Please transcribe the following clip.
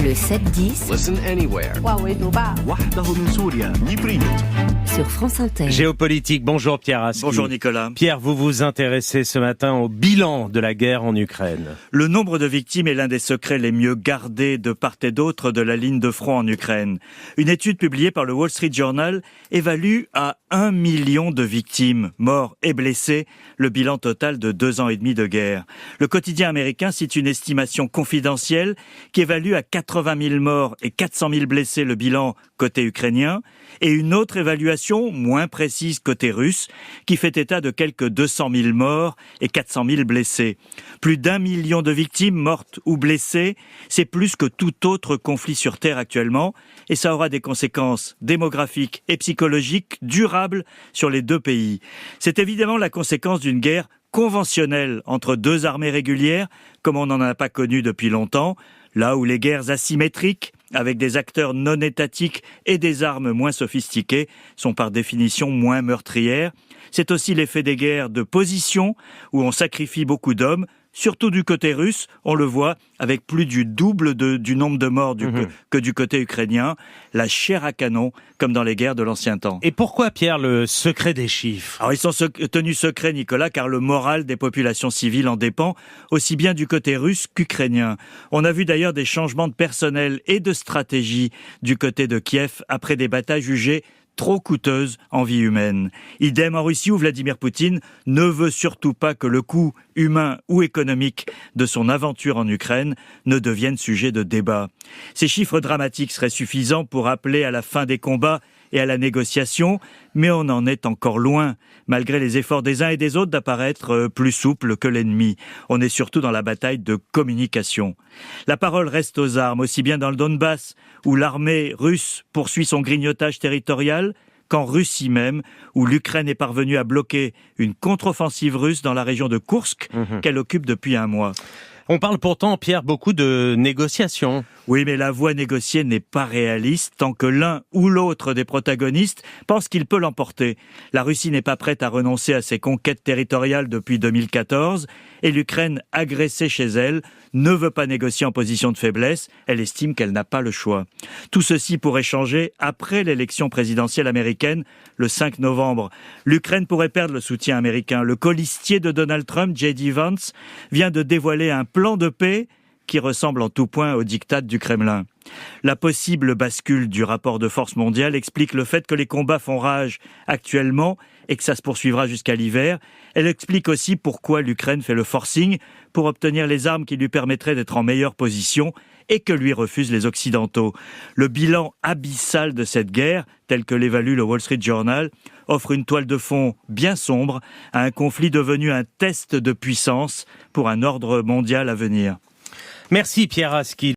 Le 7-10 Listen anywhere. sur France Inter. Géopolitique, bonjour Pierre Aski. Bonjour Nicolas. Pierre, vous vous intéressez ce matin au bilan de la guerre en Ukraine. Le nombre de victimes est l'un des secrets les mieux gardés de part et d'autre de la ligne de front en Ukraine. Une étude publiée par le Wall Street Journal évalue à 1 million de victimes, morts et blessés, le bilan total de 2 ans et demi de guerre. Le quotidien américain cite une estimation confidentielle qui évalue à 80 000 morts et 400 000 blessés le bilan côté ukrainien, et une autre évaluation, moins précise côté russe, qui fait état de quelques 200 000 morts et 400 000 blessés. Plus d'1 million de victimes mortes ou blessées, c'est plus que tout autre conflit sur Terre actuellement, et ça aura des conséquences démographiques et psychologiques durables sur les deux pays. C'est évidemment la conséquence d'une guerre conventionnelle entre deux armées régulières, comme on n'en a pas connu depuis longtemps, là où les guerres asymétriques, avec des acteurs non étatiques et des armes moins sophistiquées, sont par définition moins meurtrières. C'est aussi l'effet des guerres de position, où on sacrifie beaucoup d'hommes, surtout du côté russe, on le voit, avec plus du double du nombre de morts que du côté ukrainien, la chair à canon, comme dans les guerres de l'ancien temps. Et pourquoi, Pierre, le secret des chiffres ? Alors ils sont tenus secrets, Nicolas, car le moral des populations civiles en dépend, aussi bien du côté russe qu'ukrainien. On a vu d'ailleurs des changements de personnel et de stratégie du côté de Kiev après des batailles jugées trop coûteuse en vie humaine. Idem en Russie où Vladimir Poutine ne veut surtout pas que le coût humain ou économique de son aventure en Ukraine ne devienne sujet de débat. Ces chiffres dramatiques seraient suffisants pour appeler à la fin des combats et à la négociation, mais on en est encore loin, malgré les efforts des uns et des autres d'apparaître plus souples que l'ennemi. On est surtout dans la bataille de communication. La parole reste aux armes, aussi bien dans le Donbass, où l'armée russe poursuit son grignotage territorial, qu'en Russie même, où l'Ukraine est parvenue à bloquer une contre-offensive russe dans la région de Koursk, qu'elle occupe depuis un mois. On parle pourtant, Pierre, beaucoup de négociations. Oui, mais la voie négociée n'est pas réaliste tant que l'un ou l'autre des protagonistes pense qu'il peut l'emporter. La Russie n'est pas prête à renoncer à ses conquêtes territoriales depuis 2014 et l'Ukraine, agressée chez elle, ne veut pas négocier en position de faiblesse. Elle estime qu'elle n'a pas le choix. Tout ceci pourrait changer après l'élection présidentielle américaine le 5 novembre. L'Ukraine pourrait perdre le soutien américain. Le colistier de Donald Trump, J.D. Vance, vient de dévoiler un plan de paix qui ressemble en tout point au diktat du Kremlin. La possible bascule du rapport de force mondial explique le fait que les combats font rage actuellement et que ça se poursuivra jusqu'à l'hiver. Elle explique aussi pourquoi l'Ukraine fait le forcing pour obtenir les armes qui lui permettraient d'être en meilleure position et que lui refusent les Occidentaux. Le bilan abyssal de cette guerre, tel que l'évalue le Wall Street Journal, offre une toile de fond bien sombre à un conflit devenu un test de puissance pour un ordre mondial à venir. Merci Pierre Aski.